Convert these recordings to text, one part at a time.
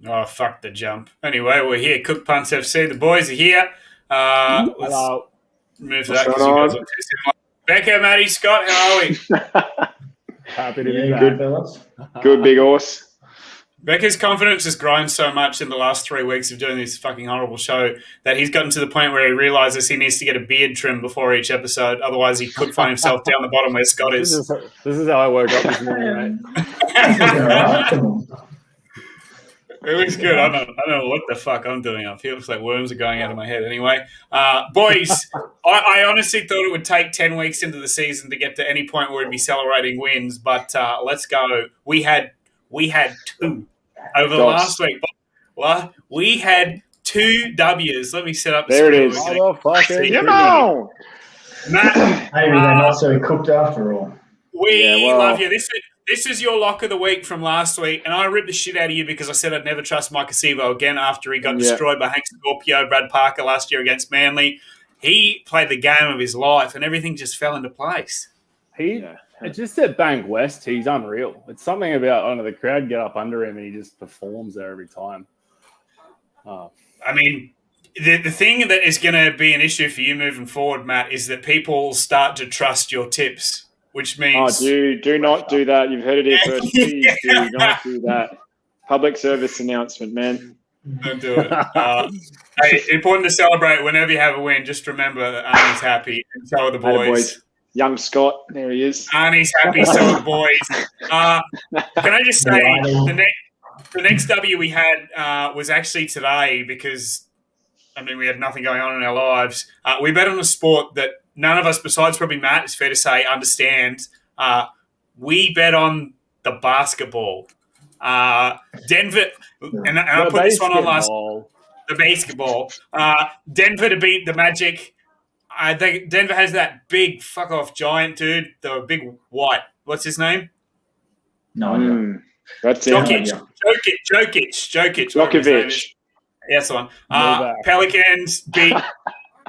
Oh, fuck the jump. Anyway, we're here. Cook Punts FC. The boys are here. Let's move that because you guys are too similar. Becca, Matty, Scott, how are we? Happy to be back. Good, fellas. Good, big horse. Becca's confidence has grown so much in the last 3 weeks of doing this fucking horrible show that he's gotten to the point where he realizes he needs to get a beard trim before each episode. Otherwise, he could find himself down the bottom where Scott is. This is how I woke up this morning, mate. It looks good. I don't know what the fuck I'm doing up here. It looks like worms are going out of my head. Anyway, boys, I honestly thought it would take 10 weeks into the season to get to any point where we'd be celebrating wins, but let's go. We had two over the last week. Well, we had 2 W's. Let me set up. There it is. Come on, Matt. Maybe they're not so cooked after all. We love you. This is your lock of the week from last week, and I ripped the shit out of you because I said I'd never trust Mike Acevo again after he got destroyed by Hank Scorpio, Brad Parker last year against Manly. He played the game of his life, and everything just fell into place. It's just at Bank West, he's unreal. It's something about the crowd get up under him, and he just performs there every time. I mean, the thing that is going to be an issue for you moving forward, Matt, is that people start to trust your tips. Which means... do not do that. You've heard it here first. Please do not do that. Public service announcement, man. Don't do it. Hey, important to celebrate whenever you have a win. Just remember that Arnie's happy and so are the boys. Young Scott, there he is. Arnie's happy, so are the boys. Can I just say, the next W we had was actually today because, we had nothing going on in our lives. We bet on a sport that none of us, besides probably Matt, it's fair to say, understand. We bet on the basketball. Denver, and I put this one on last. The basketball. Denver to beat the Magic. I think Denver has that big fuck-off giant dude, the big white. What's his name? No. That's Jokic. Djokovic. Yes, one. Pelicans beat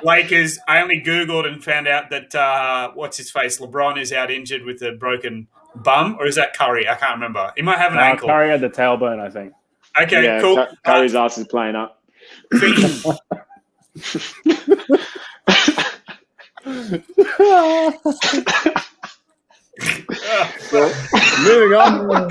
Lakers. I only Googled and found out that, what's his face, LeBron is out injured with a broken bum, or is that Curry? I can't remember. He might have an ankle. Curry had the tailbone, I think. Okay, cool. Curry's ass is playing up. Moving on.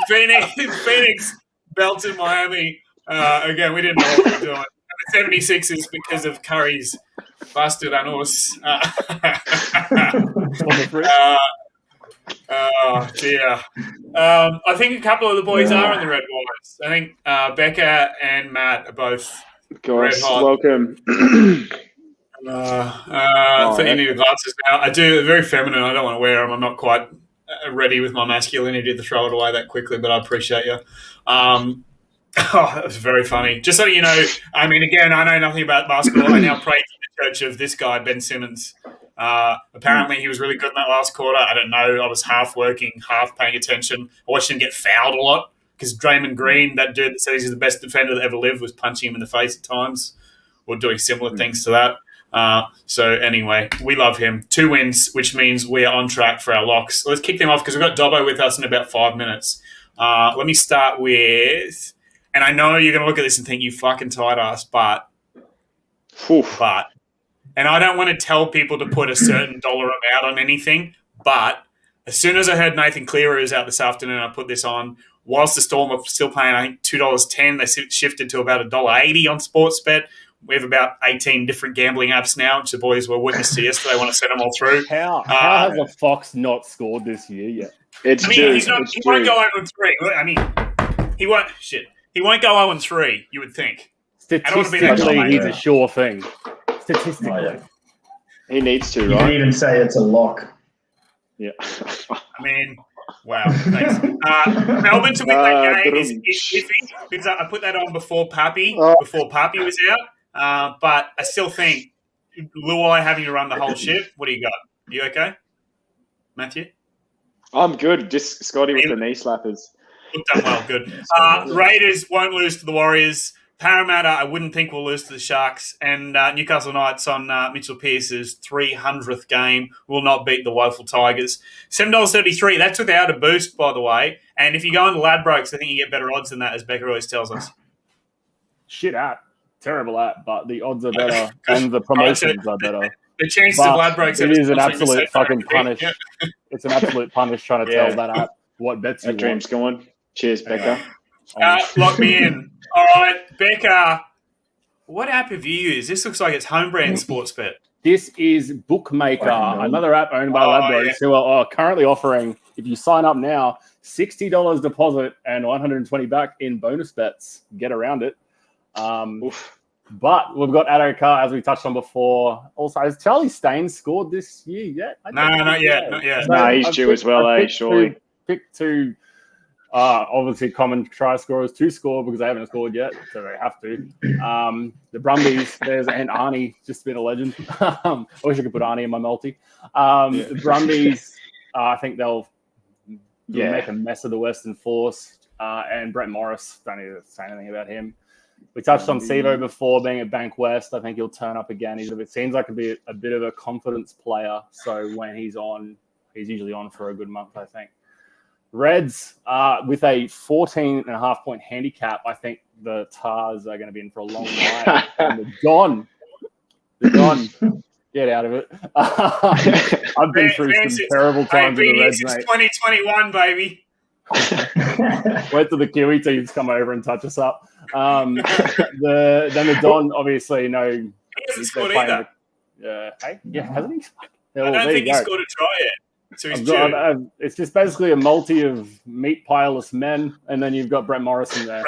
Phoenix belted Miami. Again, we didn't know what we were doing. The 76ers because of Curry's busted anus. Oh, dear. I think a couple of the boys are in the Red Wires. I think Becca and Matt are both red hot. Welcome. I think you need the glasses now. I do. They're very feminine. I don't want to wear them. I'm not quite ready with my masculinity to throw it away that quickly, but I appreciate you. That was very funny. Just so you know, again, I know nothing about basketball. I now pray to the church of this guy, Ben Simmons. Apparently, he was really good in that last quarter. I don't know. I was half working, half paying attention. I watched him get fouled a lot because Draymond Green, that dude that says he's the best defender that ever lived, was punching him in the face at times or doing similar things to that. So anyway, we love him. 2 wins, which means we are on track for our locks. Let's kick them off because we've got Dobbo with us in about 5 minutes. Let me start with, and I know you're going to look at this and think you fucking tight ass, but, and I don't want to tell people to put a certain dollar amount on anything, but as soon as I heard Nathan Cleary was out this afternoon, I put this on. Whilst the Storm are still paying, I think, $2.10, they shifted to about $1.80 on Sportsbet. We have about 18 different gambling apps now, which the boys were witness to yesterday. I want to send them all through. How has the Fox not scored this year yet? He won't go 0-3. He won't. Shit. He won't go 0-3. You would think. Statistically, he's a sure thing. Statistically, he needs to. You right? can even say it's a lock. Yeah. Wow. Thanks. Melbourne to win that game is iffy because I put that on before Pappy was out. But I still think Luai having to run the whole ship. What do you got? You okay, Matthew? I'm good. Just Scotty with the knee slappers. Done well. Good. Raiders won't lose to the Warriors. Parramatta, I wouldn't think will lose to the Sharks, and Newcastle Knights on Mitchell Pearce's 300th game will not beat the woeful Tigers. $7.33. That's without a boost, by the way. And if you go on Ladbrokes, I think you get better odds than that, as Becca always tells us. Shit app. Terrible app, but the odds are better and the promotions are better. The chances of Ladbrokes... It is an absolute fucking punish. Yeah. It's an absolute punish trying to tell that app what bets you want. That dream's gone. Cheers, Becca. Lock me in. All right, Becca, what app have you used? This looks like it's home brand sports bet. This is Bookmaker, another app owned by Ladbrokes, who are currently offering, if you sign up now, $60 deposit and $120 back in bonus bets. Get around it. But we've got Adokar, as we touched on before. Also, has Charlie Staines scored this year yet? No, not yet. So no, he's due as well, surely. Picked two, obviously common try scorers to score because they haven't scored yet, so they have to. The Brumbies, and Arnie, just been a legend. I wish I could put Arnie in my multi. The Brumbies, I think they'll make a mess of the Western Force. And Brett Morris, don't need to say anything about him. We touched on Sivo before being at Bank West. I think he'll turn up again. It seems like be a bit of a confidence player. So when he's on, he's usually on for a good month, I think. Reds, with a 14.5-point handicap, I think the Tars are going to be in for a long night. And the Don, get out of it. I've been through some terrible times with the Reds, mate. 2021, baby. Wait till the Kiwi teams come over and touch us up. Then the Don, obviously, he hasn't scored either. Hasn't he? I don't think he scored a try yet. So he's due. It's just basically a multi of meat pileless men, and then you've got Brett Morris in there.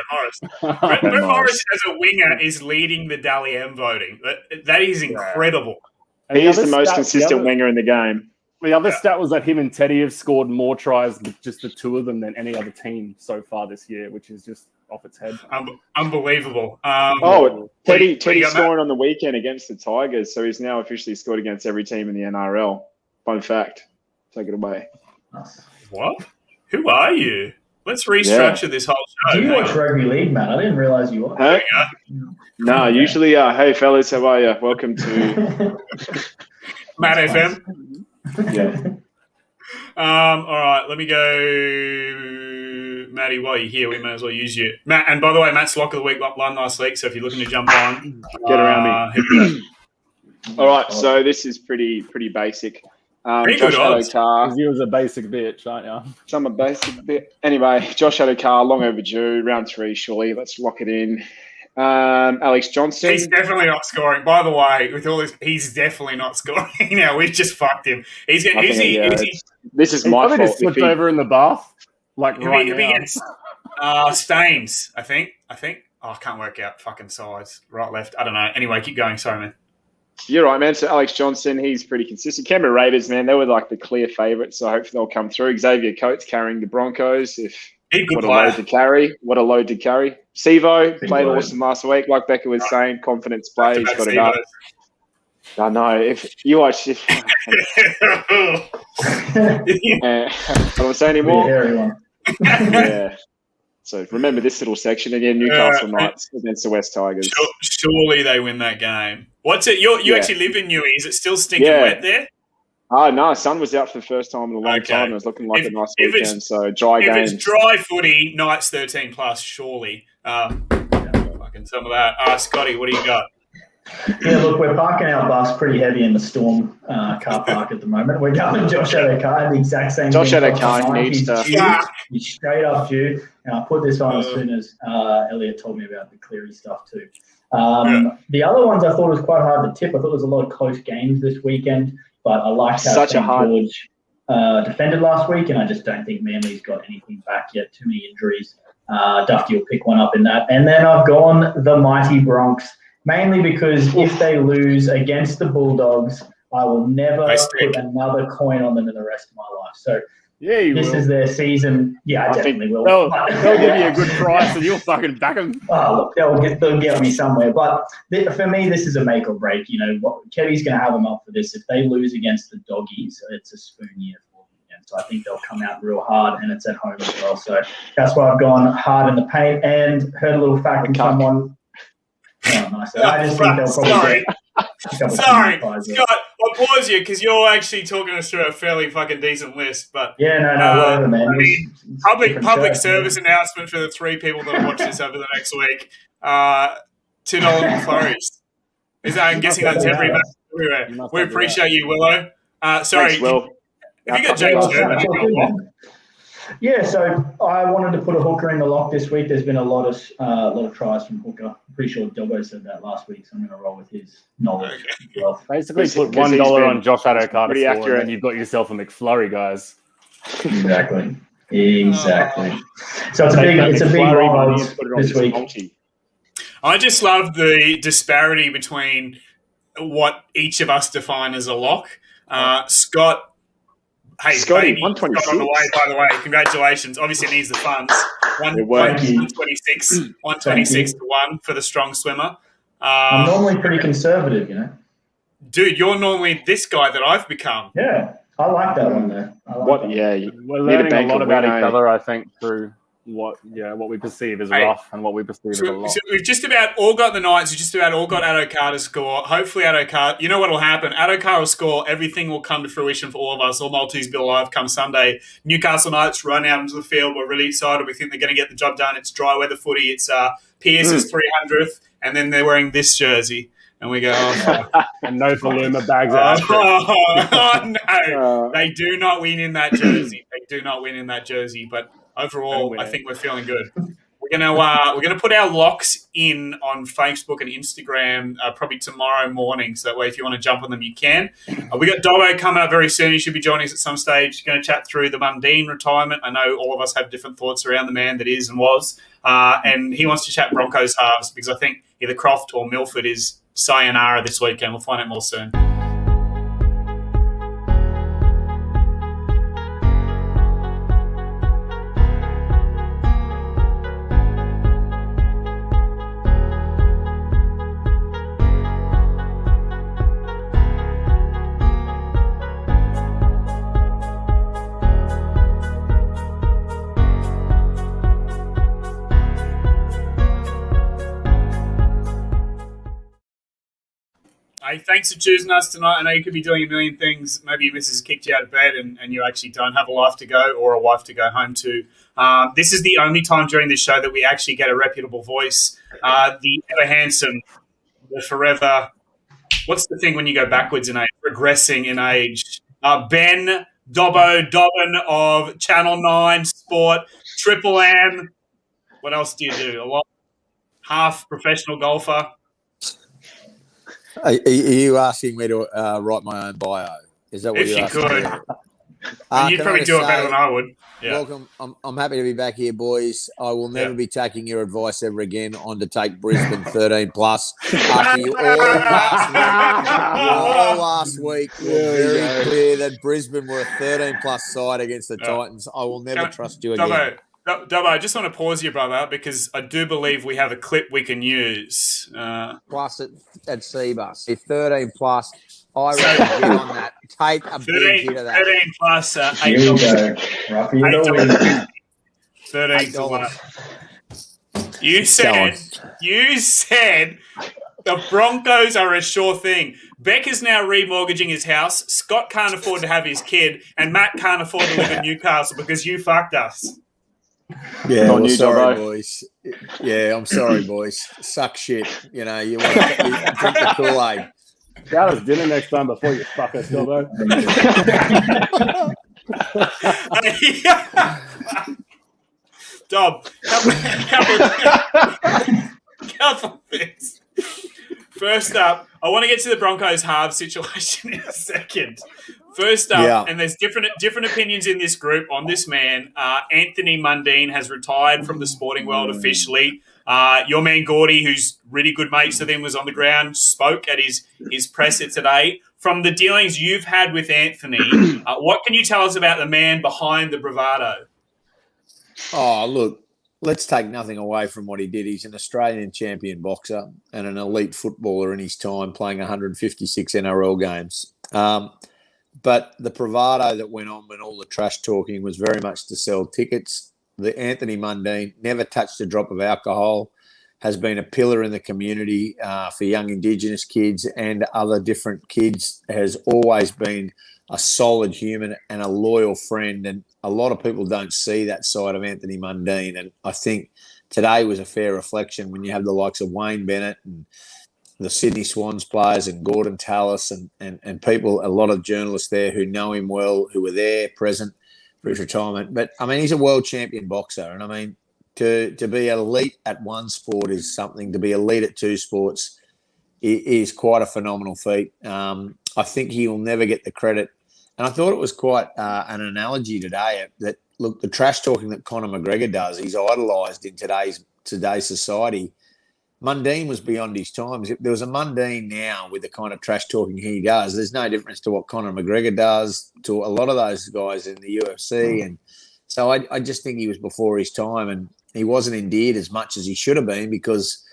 Brett Morris as a winger is leading the Dally M voting. That is incredible. Yeah. He is the most consistent winger in the game. The other stat was that him and Teddy have scored more tries with just the two of them than any other team so far this year, which is just off its head. Unbelievable. Teddy scoring on the weekend against the Tigers, so he's now officially scored against every team in the NRL. Fun fact. Take it away. What? Who are you? Let's restructure this whole show. Do you watch rugby league, man? I didn't realise you watched. Huh? No, usually, hey fellas, how are you? Welcome to Matt FM. Yeah. All right, let me go. Matty, while you're here, we may as well use you. Matt, and by the way, Matt's lock of the week won last week, so if you're looking to jump on, get around me. All right, so this is pretty basic. Pretty good odds. Because he was a basic bitch, aren't you? I'm a basic bit. Anyway, Josh Adokar, long overdue, round 3, surely. Let's lock it in. Alex Johnson. He's definitely not scoring. By the way, with all this, he's definitely not scoring. Now we've just fucked him. This is my fault. Just slipped over in the bath, like right now. Against Staines, I think. Oh, I can't work out fucking sides. Right, left. I don't know. Anyway, keep going. Sorry, man. You're right, man. So Alex Johnson, he's pretty consistent. Canberra Raiders, man, they were like the clear favourites, so hopefully they'll come through. Xavier Coates carrying the Broncos. What a load to carry. Sivo played awesome last week. Like Becca was saying, confidence play. He's got it up. I know. If you watch it. I don't want to say anymore. Yeah. So remember this little section again, Newcastle Knights against the West Tigers. Surely they win that game. What's it? You actually live in Newey. Is it still stinking wet there? Oh, no. Sun was out for the first time in a long time. It was looking like a nice weekend. So dry games. If it's dry footy, Knights 13 plus, surely. Fucking some of that. Scotty, what do you got? Yeah, look, we're parking our bus pretty heavy in the Storm car park at the moment. We're going Josh Adokar, the exact same Josh thing. Adokar needs to. He's straight up due. And I put this on as soon as Elliot told me about the Cleary stuff too. The other ones I thought was quite hard to tip. I thought there was a lot of close games this weekend, but I liked how St. George defended last week, and I just don't think Manly's got anything back yet. Too many injuries. Dufty will pick one up in that. And then I've gone the mighty Bronx, mainly because if they lose against the Bulldogs, I will never put another coin on them in the rest of my life. So this is their season. Yeah, I definitely will. They'll give you a good price and you'll fucking back them. Oh, look, they'll get me somewhere. But for me, this is a make or break. You know, Kevy's going to have them up for this. If they lose against the Doggies, it's a spoon year for them. So I think they'll come out real hard, and it's at home as well. So that's why I've gone hard in the paint. And heard a little fact from someone. Oh, nice. I just think they'll probably get a couple Sorry, of Scott, I'll pause you because you're actually talking us through a fairly fucking decent list. But yeah, no, whatever, man. I mean, public shirt, service announcement for the 3 people that watch this over the next week: $2 McFlurries. I'm guessing that's everywhere. We appreciate you, Willow. Sorry, Thanks, Will. Have you got James Sherman? Yeah, so I wanted to put a hooker in the lock this week. There's been a lot of tries from hooker. I'm pretty sure Dobbo said that last week, so I'm going to roll with his knowledge as well. Basically, put $1 on Josh Adokar to score, and then you've got yourself a McFlurry, guys. Exactly. So it's a big roll this week. I just love the disparity between what each of us define as a lock. Scott. Hey, Scotty, baby, 126. Scott on the way, by the way. Congratulations. Obviously, needs the funds. 126 to 1 for the strong swimmer. I'm normally pretty conservative, you know. Dude, you're normally this guy that I've become. Yeah, I like that one there. We're learning a lot about each other, I think, through what we perceive as rough and what we perceive as a lot. So we've just about all got the Knights. We've just about all got Adokar to score. Hopefully Adokar, you know what will happen? Adokar will score. Everything will come to fruition for all of us. All Maltese Bill Live come Sunday. Newcastle Knights run out into the field. We're really excited. We think they're going to get the job done. It's dry weather footy. It's Pierce's 300th, and then they're wearing this jersey. And we go, and no Faluma bags no. They do not win in that jersey. But overall, I think we're feeling good. We're gonna put our locks in on Facebook and Instagram probably tomorrow morning. So that way, if you want to jump on them, you can. We got Dobbo coming up very soon. He should be joining us at some stage. Going to chat through the Mundine retirement. I know all of us have different thoughts around the man that is and was, and he wants to chat Broncos halves because I think either Croft or Milford is sayonara this weekend. We'll find out more soon. Hey, thanks for choosing us tonight. I know you could be doing a million things. Maybe your missus kicked you out of bed and you actually don't have a life to go or a wife to go home to. This is the only time during this show that we actually get a reputable voice. The ever handsome, the forever, what's the thing when you go backwards in age? Regressing in age. Ben Dobbo, Dobbin of Channel 9 Sport, Triple M. What else do you do? A lot. Half professional golfer. Are you asking me to write my own bio? Is that what if you're you asking? Could. You'd probably do it better than I would. Yeah. Welcome. I'm happy to be back here, boys. I will never be taking your advice ever again on to take Brisbane 13 plus. After you all last week were very clear that Brisbane were a 13 plus side against the Titans. I will never trust you again. Dobbo, I just want to pause you, brother, because I do believe we have a clip we can use. Plus at Seabus. 13 plus. I reckon get on that. Take a big hit of that. 13 plus $8. $8. 13 to 1. You said the Broncos are a sure thing. Beck is now remortgaging his house. Scott can't afford to have his kid, and Matt can't afford to live in Newcastle because you fucked us. Yeah, well, sorry, boys. Yeah, I'm sorry, boys. Suck shit. You know, you want to drink the Kool-Aid. Get us dinner next time before you fuck us, Dobbo. Dob, couple things. First up, I want to get to the Broncos half situation in a second. First up, and there's different opinions in this group on this man. Anthony Mundine has retired from the sporting world officially. Your man Gordy, who's really good mates with him, was on the ground, spoke at his presser today. From the dealings you've had with Anthony, what can you tell us about the man behind the bravado? Oh, look, let's take nothing away from what he did. He's an Australian champion boxer and an elite footballer in his time, playing 156 NRL games. But the bravado that went on when all the trash talking was very much to sell tickets. The Anthony Mundine never touched a drop of alcohol. has been a pillar in the community for young Indigenous kids and other different kids, has always been a solid human and a loyal friend. And a lot of people don't see that side of Anthony Mundine. And I think today was a fair reflection when you have the likes of Wayne Bennett and the Sydney Swans players and Gordon Tallis and people, a lot of journalists there who know him well, who were there present for his retirement. But, I mean, he's a world champion boxer. And, I mean, to be elite at one sport is something. To be elite at two sports is quite a phenomenal feat. I think he will never get the credit. And I thought it was quite an analogy today that, look, the trash talking that Conor McGregor does, he's idolised in today's society. Mundine was beyond his times. If there was a Mundine now with the kind of trash talking he does, there's no difference to what Conor McGregor does to a lot of those guys in the UFC. And so I just think he was before his time, and he wasn't endeared as much as he should have been, because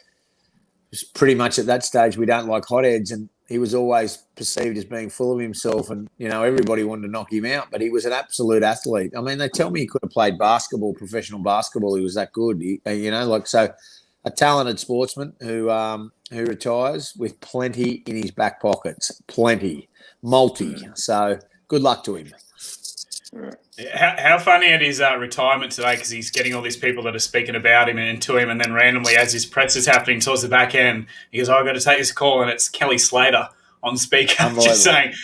it was pretty much at that stage we don't like hotheads, and he was always perceived as being full of himself, and, you know, everybody wanted to knock him out, but he was an absolute athlete. I mean, they tell me he could have played basketball, professional basketball. He was that good, so a talented sportsman who retires with plenty in his back pockets, multi. So good luck to him. How funny at his retirement today, because he's getting all these people that are speaking about him and to him, and then randomly as his press is happening towards the back end, he goes, I've got to take this call, and it's Kelly Slater on speaker just saying,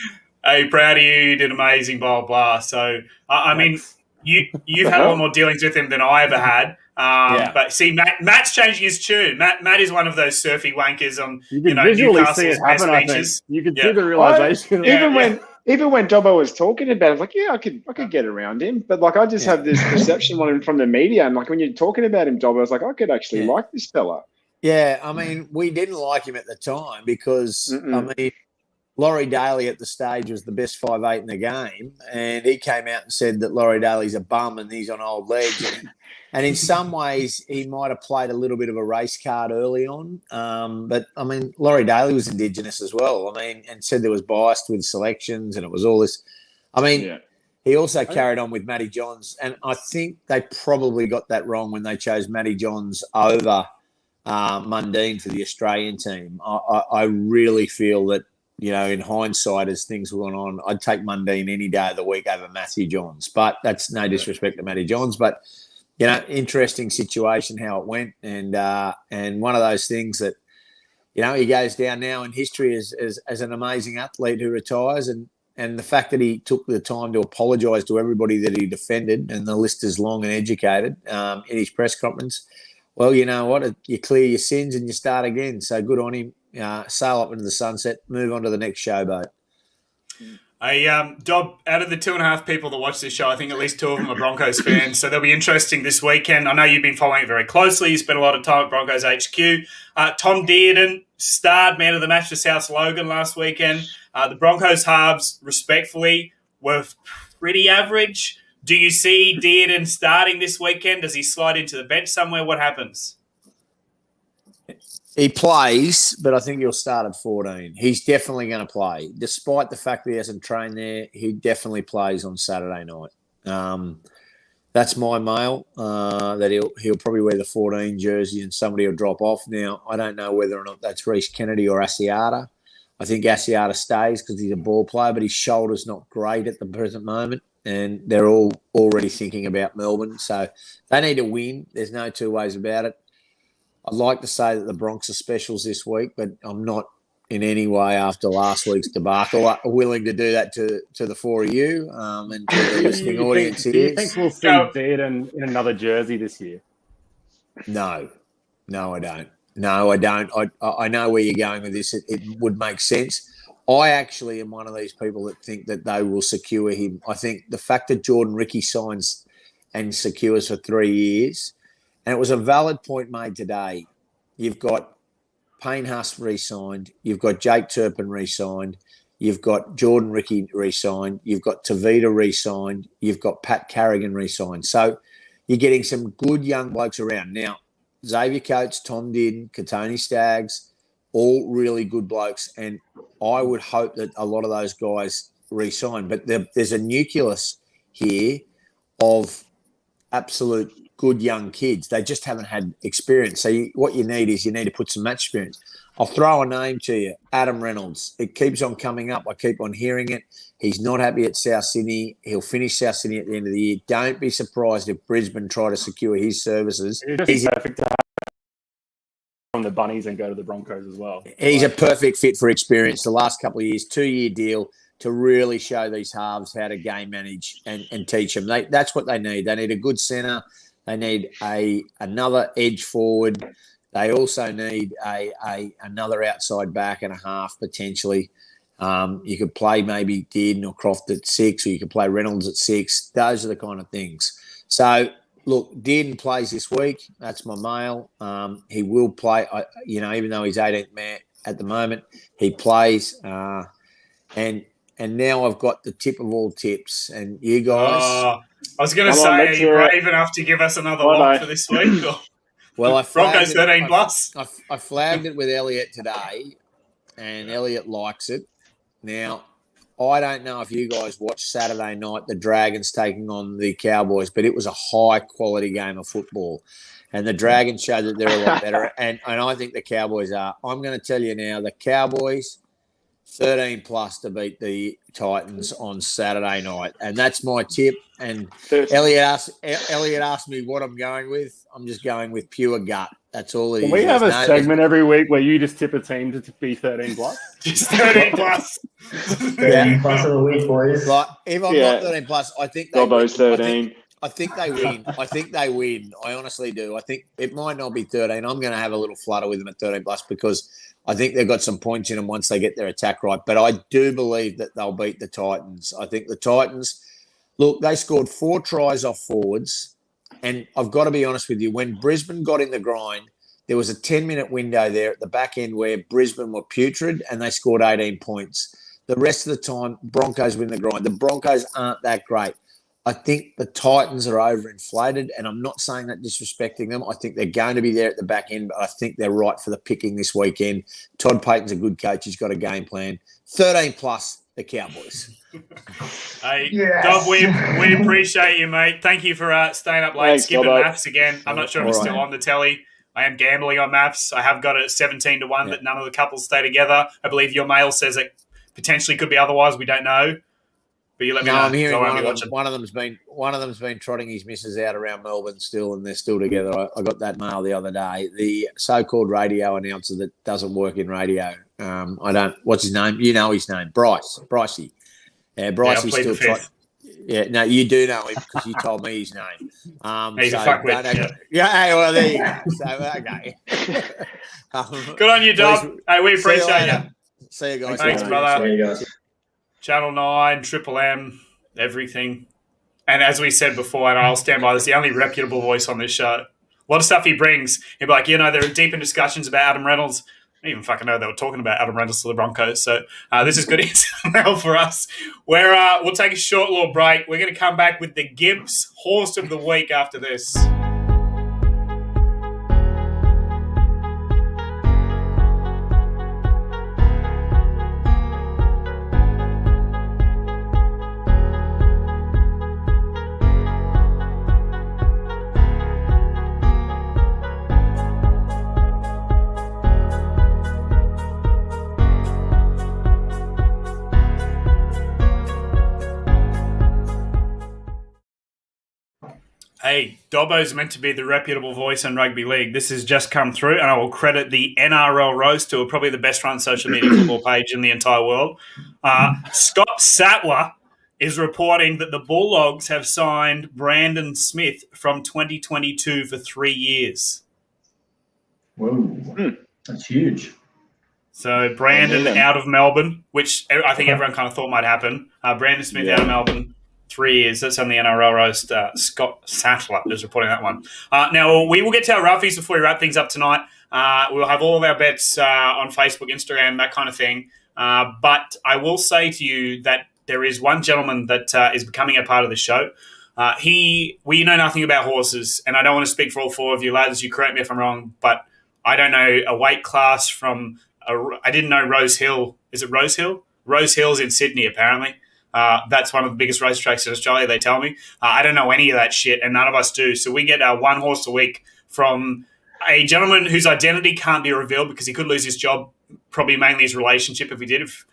hey, proud of you did amazing, blah, blah. So, I mean, you've had a lot more dealings with him than I ever had. But see, Matt's changing his tune. Matt is one of those surfy wankers on visually see it happen. I think you can see the realization. Even when Dobbo was talking about it, I was like, yeah, I could get around him. But like, I just have this perception from the media, and like when you're talking about him, Dobbo, I was like, I could actually like this fella. Yeah, I mean, we didn't like him at the time because I mean, Laurie Daly at the stage was the best 5'8" in the game, and he came out and said that Laurie Daly's a bum and he's on old legs. And in some ways, he might have played a little bit of a race card early on. But, I mean, Laurie Daly was Indigenous as well. I mean, and said there was bias with selections and it was all this. I mean, he also carried on with Matty Johns. And I think they probably got that wrong when they chose Matty Johns over Mundine for the Australian team. I really feel that, you know, in hindsight, as things were going on, I'd take Mundine any day of the week over Matthew Johns. But that's no disrespect to Matty Johns. But, you know, interesting situation how it went, and one of those things that, you know, he goes down now in history as an amazing athlete who retires, and the fact that he took the time to apologise to everybody that he defended, and the list is long and educated in his press conference. Well, you know what? You clear your sins and you start again. So good on him. Sail up into the sunset, move on to the next showboat. Dob, out of the 2.5 people that watch this show, I think at least 2 of them are Broncos fans, so they'll be interesting this weekend. I know you've been following it very closely. You spent a lot of time at Broncos HQ. Tom Dearden, starred man of the match for South Logan last weekend. The Broncos halves, respectfully, were pretty average. Do you see Dearden starting this weekend? Does he slide into the bench somewhere? What happens? He plays, but I think he'll start at 14. He's definitely going to play. Despite the fact that he hasn't trained there, he definitely plays on Saturday night. That's my mail, that he'll probably wear the 14 jersey and somebody will drop off. Now, I don't know whether or not that's Reece Kennedy or Asiata. I think Asiata stays because he's a ball player, but his shoulder's not great at the present moment, and they're all already thinking about Melbourne. So they need to win. There's no two ways about it. I'd like to say that the Bronx are specials this week, but I'm not in any way, after last week's debacle, willing to do that to the 4 of you and to the listening audience here. Do you think we'll see Dearden in another jersey this year? No, I don't. No, I don't. I know where you're going with this. It would make sense. I actually am one of these people that think that they will secure him. I think the fact that Jordan Ricky signs and secures for 3 years, and it was a valid point made today. You've got Payne Huss re-signed. You've got Jake Turpin re-signed. You've got Jordan Ricky re-signed. You've got Tavita re-signed. You've got Pat Carrigan re-signed. So you're getting some good young blokes around. Now, Xavier Coates, Tom Dearden, Katoni Staggs, all really good blokes. And I would hope that a lot of those guys re-sign. But there's a nucleus here of absolute good young kids. They just haven't had experience. So what you need is to put some match experience. I'll throw a name to you, Adam Reynolds. It keeps on coming up. I keep on hearing it. He's not happy at South Sydney. He'll finish South Sydney at the end of the year. Don't be surprised if Brisbane try to secure his services. He's perfect to have from the Bunnies and go to the Broncos as well. He's a perfect fit for experience. The last couple of years, 2-year deal to really show these halves how to game manage and teach them. That's what they need. They need a good centre. They need another edge forward. They also need another outside back and a half potentially. You could play maybe Dearden or Croft at 6, or you could play Reynolds at 6. Those are the kind of things. So, look, Dearden plays this week. That's my mail. He will play, even though he's 18th man at the moment, he plays. And now I've got the tip of all tips. And you guys... I was going to say, are you brave enough to give us another lock for this week? Or? Well, I Broncos 13 plus. I flagged it with Elliot today, and Elliot likes it. Now, I don't know if you guys watched Saturday night, the Dragons taking on the Cowboys, but it was a high-quality game of football. And the Dragons showed that they're a lot better, and I think the Cowboys are. I'm going to tell you now, the Cowboys, 13 plus to beat the Titans on Saturday night. And that's my tip. And Elliot asked me what I'm going with. I'm just going with pure gut. That's all it is. We have a segment every week where you just tip a team to be 13 plus. Just 13 plus. 13 plus of the week, boys. Like, if I'm not 13 plus, I think they Dobbo's 13. I think they win. I honestly do. I think it might not be 13. I'm going to have a little flutter with them at 13 plus because I think they've got some points in them once they get their attack right. But I do believe that they'll beat the Titans. I think the Titans, look, they scored 4 tries off forwards. And I've got to be honest with you, when Brisbane got in the grind, there was a 10-minute window there at the back end where Brisbane were putrid and they scored 18 points. The rest of the time, Broncos win the grind. The Broncos aren't that great. I think the Titans are overinflated, and I'm not saying that disrespecting them. I think they're going to be there at the back end, but I think they're right for the picking this weekend. Todd Payton's a good coach. He's got a game plan. 13 plus the Cowboys. Hey, yes. Dob, we appreciate you, mate. Thank you for staying up late, skipping maths again. I'm not sure if it's still on the telly. I am gambling on maths. I have got it at 17-1, but none of the couples stay together. I believe your mail says it potentially could be otherwise. We don't know. But you let me know. I'm hearing one of them's been trotting his missus out around Melbourne still, and they're still together. I got that mail the other day. The so-called radio announcer that doesn't work in radio. What's his name? You know his name, Brycey. Yeah, Brycey's still trying. Yeah, no, you do know him because you told me his name. He's a fuckwit. Yeah, well, there you go. So, okay. Good on you, Dob. Hey, we appreciate you. See you guys. Thanks, brother. See you guys. Channel 9, Triple M, everything. And as we said before, and I'll stand by this, the only reputable voice on this show. A lot of stuff he brings. He'll be like, they're deep in discussions about Adam Reynolds. I didn't even fucking know they were talking about Adam Reynolds to the Broncos. So this is good intel for us. We'll take a short little break. We're going to come back with the Gimp's Horse of the Week after this. Hey, Dobbo's meant to be the reputable voice in rugby league. This has just come through, and I will credit the NRL Roast to probably the best-run social media football page in the entire world. Scott Sattler is reporting that the Bulldogs have signed Brandon Smith from 2022 for 3 years. Whoa, that's huge. So Brandon out of Melbourne, which I think everyone kind of thought might happen. Brandon Smith out of Melbourne. 3 years. That's on the NRL Roast. Scott Sattler is reporting that one. Now, we will get to our roughies before we wrap things up tonight. We'll have all of our bets on Facebook, Instagram, that kind of thing. But I will say to you that there is one gentleman that is becoming a part of the show. We know nothing about horses, and I don't want to speak for all 4 of you lads. You correct me if I'm wrong, but I don't know a weight class from I didn't know Rose Hill. Is it Rose Hill? Rose Hill's in Sydney, apparently. That's one of the biggest racetracks in Australia, they tell me. I don't know any of that shit, and none of us do. So we get one horse a week from a gentleman whose identity can't be revealed because he could lose his job, probably mainly his relationship if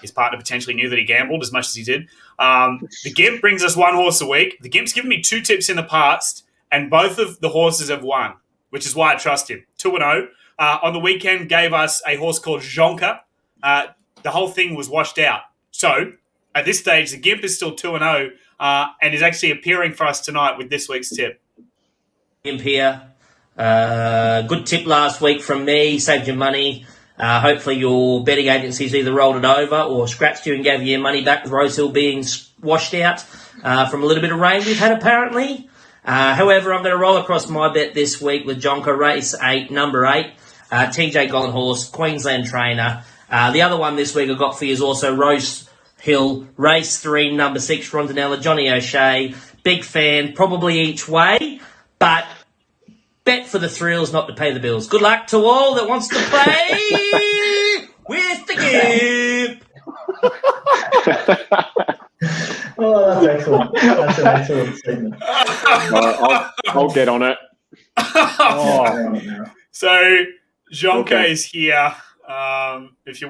his partner potentially knew that he gambled as much as he did. The Gimp brings us one horse a week. The Gimp's given me 2 tips in the past, and both of the horses have won, which is why I trust him. 2-0. On the weekend, gave us a horse called Jonka. The whole thing was washed out. So, at this stage, the Gimp is still 2-0 and is actually appearing for us tonight with this week's tip. Gimp here. Good tip last week from me. Saved you money. Hopefully your betting agencies either rolled it over or scratched you and gave you your money back with Rosehill being washed out from a little bit of rain we've had apparently. However, I'm going to roll across my bet this week with Jonka Race 8, number 8, TJ Golden Horse, Queensland trainer. The other one this week I got for you is also Rosehill Race 3, number 6, Rondinella, Johnny O'Shea. Big fan, probably each way, but bet for the thrills, not to pay the bills. Good luck to all that wants to play with the Gimp. Oh, that's excellent. That's an excellent segment. I'll get on it. So Jonka is here. If you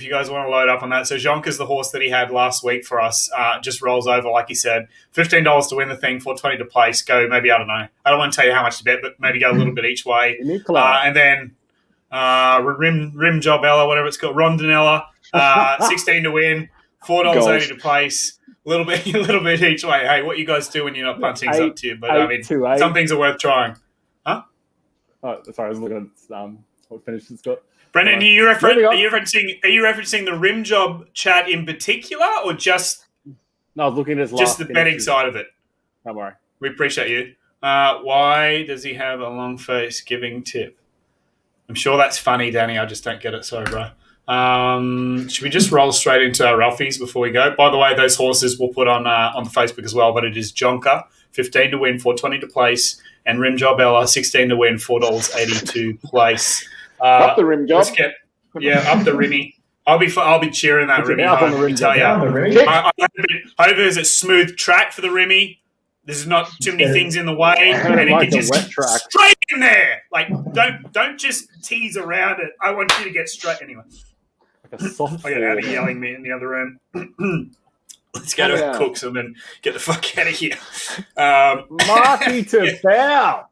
guys want to load up on that. So Jonka's the horse that he had last week for us. Just rolls over, like he said. $15 to win the thing, $4.20 to place. Go maybe, I don't know. I don't want to tell you how much to bet, but maybe go a little bit each way. And then Rim Job Ella, whatever it's called, Rondinella, 16 to win, $4.80 to place. A little bit each way. Hey, what you guys do when you're not punting is up to you. But I mean, some things are worth trying. Huh? Oh, sorry, I was looking at what finished it's got. Brendan, are you referencing the Rim Job chat in particular, or just? No, I was looking at his just the betting side of it. Don't worry. We appreciate you. Why does he have a long face giving tip? I'm sure that's funny, Danny. I just don't get it. Sorry, bro. Should we just roll straight into our Roughies before we go? By the way, those horses we'll put on the Facebook as well, but it is Jonka, 15 to win, $4.20 to place, and Rim Job Ella, 16 to win, $4.80 to place. Up the rim job. Up the Rimmy. I'll be cheering that Rimmy home. Let me tell you. I hope there's a smooth track for the Rimmy. There's not too many things in the way, and it can just get straight in there. Like, don't just tease around it. I want you to get straight anyway. Like a soft. I got Abby yelling me in the other room. Let's go to Cooks and then get the fuck out of here. Marky to foul.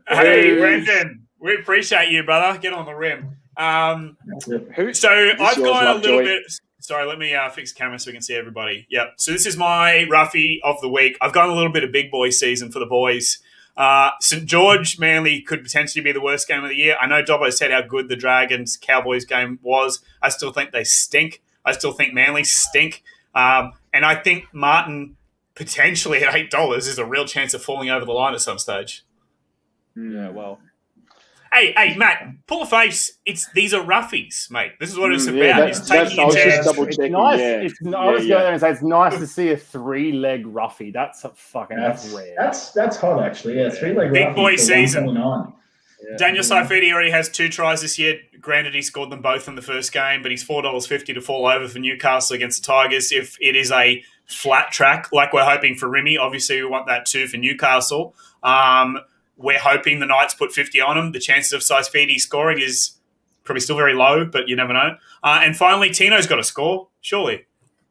Hey, Brendan. We appreciate you, brother. Get on the rim. So I've gone a little bit. Sorry, let me fix the camera so we can see everybody. Yep. So this is my roughie of the week. I've gone a little bit of big boy season for the boys. St. George Manly could potentially be the worst game of the year. I know Dobbo said how good the Dragons Cowboys game was. I still think they stink. I still think Manly stink. And I think Martin potentially at $8 is a real chance of falling over the line at some stage. Yeah, well. Hey, Matt, pull a face. These are roughies, mate. This is what it's about. Yeah, it's taking your chance. It's nice. I was going there and say it's nice to see a 3-leg roughie. That's rare. That's hot actually. Yeah, 3-leg big boy season. Yeah. Daniel Saifidi already has 2 tries this year. Granted, he scored them both in the first game, but he's $4.50 to fall over for Newcastle against the Tigers. If it is a flat track, like we're hoping for Rimmy, obviously we want that too for Newcastle. We're hoping the Knights put 50 on him. The chances of Saifidi scoring is probably still very low, but you never know. And finally, Tino's got to score, surely.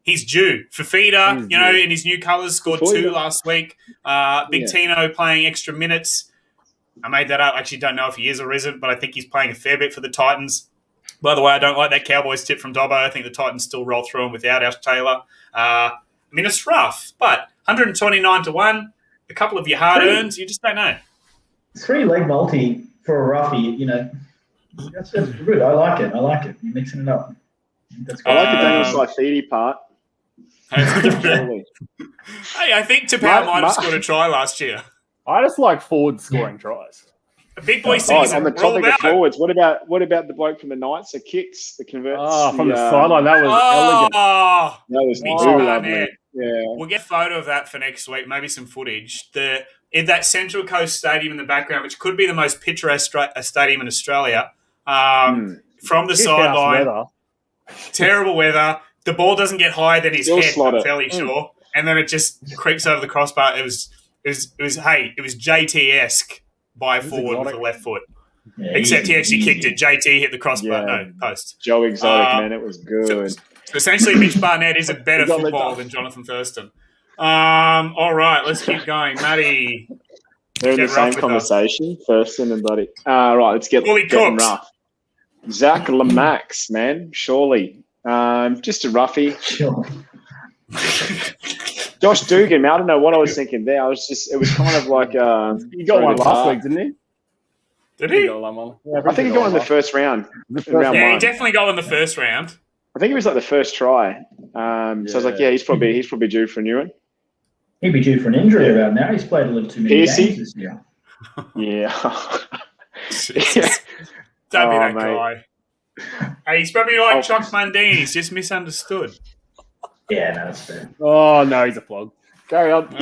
He's due. Fafita, in his new colours, scored 2 last week. Big Tino playing extra minutes. I made that up. I actually don't know if he is or isn't, but I think he's playing a fair bit for the Titans. By the way, I don't like that Cowboys tip from Dobbo. I think the Titans still roll through him without Ash Taylor. It's rough, but 129 to 1, a couple of your hard earns, you just don't know. 3-leg multi for a roughie, that's good. I like it. You're mixing it up. That's good. I like the Daniel Saifidi part. Hey, I think Tapau might have scored a try last year. I just like forward scoring tries. A big boy season. On the topic of forwards, what about the bloke from the Knights that kicks, that converts? From the sideline, that was elegant. That was lovely. Yeah. We'll get a photo of that for next week, maybe some footage. In that Central Coast Stadium in the background, which could be the most picturesque stadium in Australia, from the sideline. Terrible weather. the ball doesn't get higher than his Still head, slot I'm it. fairly sure. And then it just creeps over the crossbar. It was JT-esque by a forward with a left foot. Yeah, Except he actually easy. kicked it. JT hit the crossbar. Yeah. No, post. Joe Exotic, man, it was good. So essentially, Mitch Barnett is a better He got lit footballer up. than Jonathan Thurston. All right, let's keep going. Matty. They're in Get the same rough with conversation, Thurston and Buddy. Right, let's get Fully getting cooked. rough. Zach Lamax, man, surely. Just a roughie. Sure. Josh Dugan, I don't know what I was thinking there. It was kind of like He got one last week, didn't he? Did he? Got one. Yeah, I think he got one in the first round. Round Yeah, he one. definitely got in the first round. I think it was like the first try. So I was like, yeah, he's probably due for a new one. He'd be due for an injury about now. He's played a little too many Piercy? games this year. Yeah. Jesus. Don't be that mate. guy. Hey, he's probably like Chuck Mundine. He's just misunderstood. Yeah, no, that's fair. Oh, no, he's a flog. Carry on.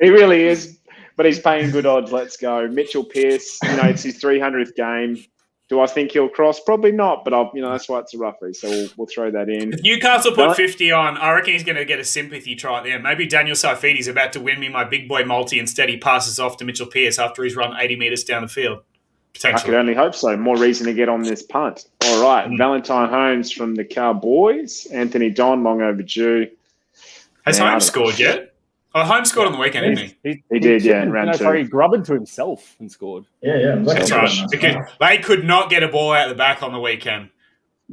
He really is, but he's paying good odds. Let's go. Mitchell Pearce, it's his 300th game. Do I think he'll cross? Probably not, but that's why it's a roughie. So we'll throw that in. If Newcastle put 50 on, I reckon he's going to get a sympathy try at the end. Maybe Daniel Saifidi's about to win me my big boy multi. Instead, he passes off to Mitchell Pearce after he's run 80 metres down the field. I Potentially. could only hope so. More reason to get on this punt. All right. Valentine Holmes from the Cowboys. Anthony Don, long overdue. Has Man, Holmes scored yet? Oh, Holmes scored on the weekend, didn't he? He did, yeah, in round 2. Sorry, he grubbed to himself and scored. Yeah. That's right. Because they could not get a ball out of the back on the weekend.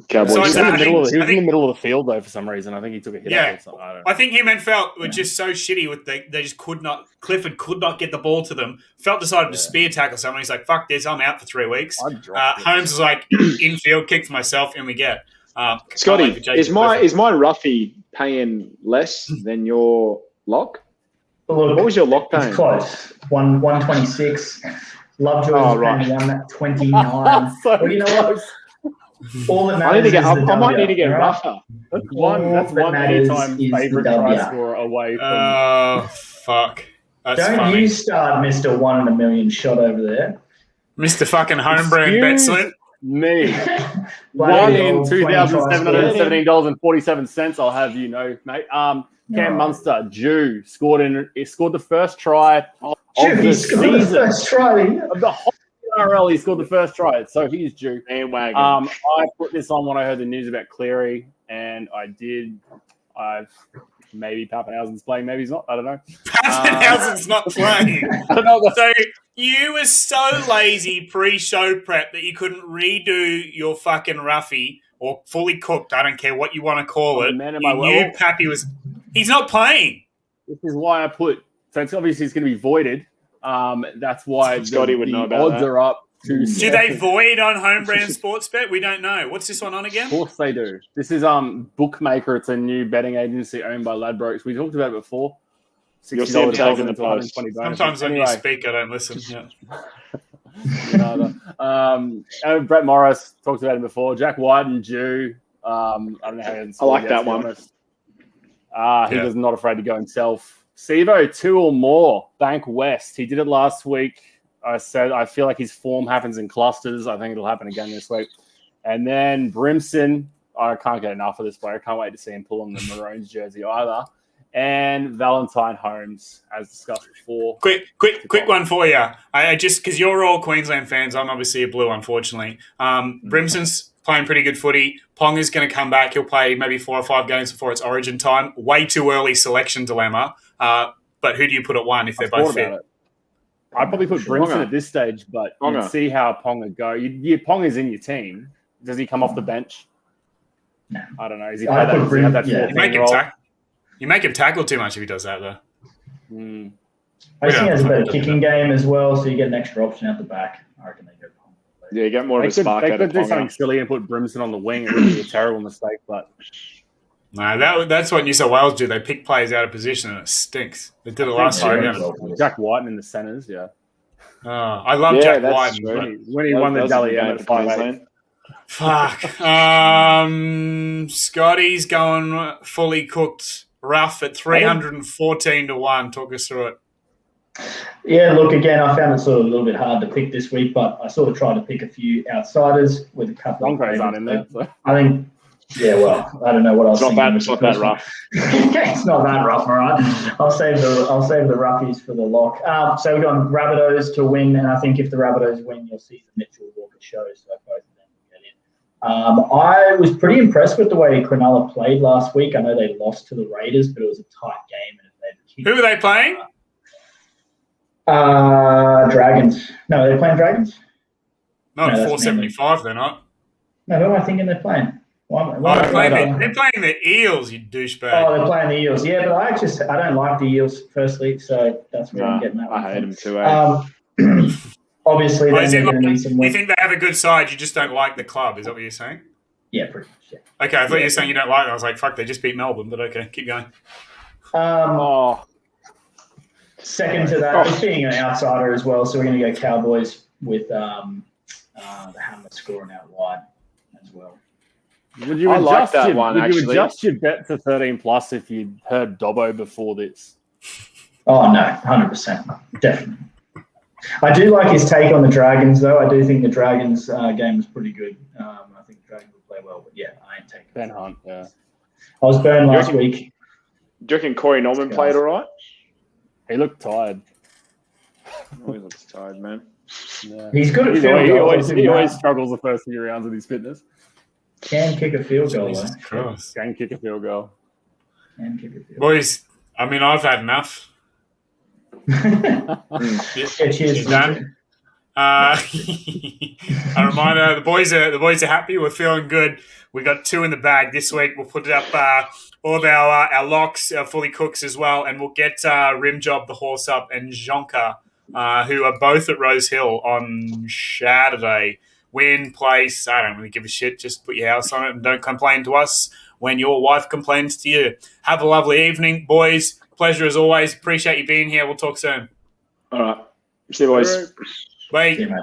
Cowboys. So He was, I in the, think- middle of, he was I think- in the middle of the field, though, for some reason. I think he took a hit Yeah. out or something. I don't know. I think him and Felt were just so shitty with they just could not. Clifford could not get the ball to them. Felt decided to spear tackle someone. He's like, "Fuck this! I'm out for 3 weeks." I'd drop it. Holmes was like, "Infield kick for myself," and we get. Scotty, can't wait for Jason is my Clifford. roughie paying less than your lock? But look, What was your lock paying? it's close. 126. Lovejoy was right. paying 129. So Well, you know what? All that I matters is the I might need to get W, right? rougher. That's All one that matters anytime is the favourite W. try scorer away from. Oh fuck! That's Don't funny, you start Mr. 1 in a million shot over there. Mr. Fucking Homebrand bet Excuse slip. me. Bloody One in old 20 try scorer. $2,717.47. I'll have you know, mate. Cam Munster, Jew, scored the first try of Dude, the he scored the season. first try. Of the whole NRL, he scored the first try, so he's due. Bandwagon. I put this on when I heard the news about Cleary, and I did. Maybe Pappenhausen's playing, maybe he's not. I don't know. Pappenhausen's not playing. I don't know. So you were so lazy pre-show prep that you couldn't redo your fucking roughie or fully cooked. I don't care what you want to call it. Man, You knew Pappy was. He's not playing. This is why I put. So it's obviously it's going to be voided. That's why Scotty would know about odds that. are up. Do they void on home brand sports bet? We don't know. What's this one on again? Of course they do. This is Bookmaker. It's a new betting agency owned by Ladbrokes. We talked about it before. You'll see him $60 taking the to post. 120 bonuses. Sometimes when you Anyway, speak, I don't listen. Yeah. And Brett Morris talked about him before. Jack White and Jew. I don't know how he I like that one. He's not afraid to go himself. Sevo, 2 or more. Bank West. He did it last week. I said I feel like his form happens in clusters. I think it'll happen again this week. And then Brimson. I can't get enough of this player. I can't wait to see him pull on the Maroons jersey either. And Valentine Holmes, as discussed before. Quick one for you. I just because you're all Queensland fans, I'm obviously a Blue, unfortunately. Brimson's playing pretty good footy. Pong is going to come back. He'll play maybe 4 or 5 games before it's Origin time. Way too early selection dilemma. But who do you put at 1 if they're both fit? I'd probably put Brimson Ponga. at this stage, but Ponga. you'd see how Ponga go. Ponga's in your team. Does he come off the bench? No. I don't know. Is he I play put that, Brim- yeah. You make him tackle too much if he does that, though. I think he has a better kicking game as well, so you get an extra option out the back. I reckon they go Pong. Yeah, you get more of a spark They out could of do something Ponga. silly and put Brimson on the wing. It would be a terrible mistake, but No, that's what New South Wales do. They pick players out of position and it stinks. They did it last Yeah, year. yeah. Yeah. Jack White in the centres, yeah. I love Yeah, Jack that's White. true. When he won the That was a Dally good M game at for 5'8". Queensland. Fuck. Scotty's going fully cooked rough at 314 to 1. Talk us through it. Yeah, look, again, I found it sort of a little bit hard to pick this week, but I sort of tried to pick a few outsiders with a couple Broncos of aren't in there. So. I think Yeah, well, I don't know what I was thinking. It's not that rough. It's not that rough, all right. I'll save the Roughies for the lock. So we've got Rabbitohs to win, and I think if the Rabbitohs win, you'll see the Mitchell Walker show. So both of them will get in. I was pretty impressed with the way Cronulla played last week. I know they lost to the Raiders, but it was a tight game. And who were they playing? Dragons. No, they're playing Dragons. No, 475. They're not. No, who am I thinking they're playing? They're playing the Eels, you douchebag. Oh, they're playing the Eels. Yeah, but I don't like the Eels, firstly, so that's where I'm getting that one. I hate them too, obviously, you think they have a good side, you just don't like the club, is that what you're saying? Yeah, pretty much, yeah. Okay, I thought you were saying you don't like them. I was like, fuck, they just beat Melbourne, but okay, keep going. Second to that, just being an outsider as well, so we're going to go Cowboys with the Hammer scoring out wide as well. Would you adjust your bet to 13+ if you'd heard Dobbo before this? Oh, no, 100%. Definitely. I do like his take on the Dragons, though. I do think the Dragons game was pretty good. I think the Dragons will play well, but yeah, I ain't taking Ben Hunt, yeah. I was burned last week. Do you reckon Corey Norman played all right? He looked tired. Oh, he looks tired, man. Yeah. He's good at field goals. He always struggles the first few rounds with his fitness. Can kick a field goal, Jesus Christ. Can kick a field goal. Boys, I mean, I've had enough. Cheers. Done. A reminder: the boys are happy. We're feeling good. We got 2 in the bag this week. We'll put it up all of our locks, our fully cooks as well, and we'll get Rimjob the horse up and Jonka, who are both at Rose Hill on Saturday. Win, place, I don't really give a shit. Just put your house on it and don't complain to us when your wife complains to you. Have a lovely evening, boys. Pleasure as always. Appreciate you being here. We'll talk soon. All right. See you, boys. Bye. See you, mate.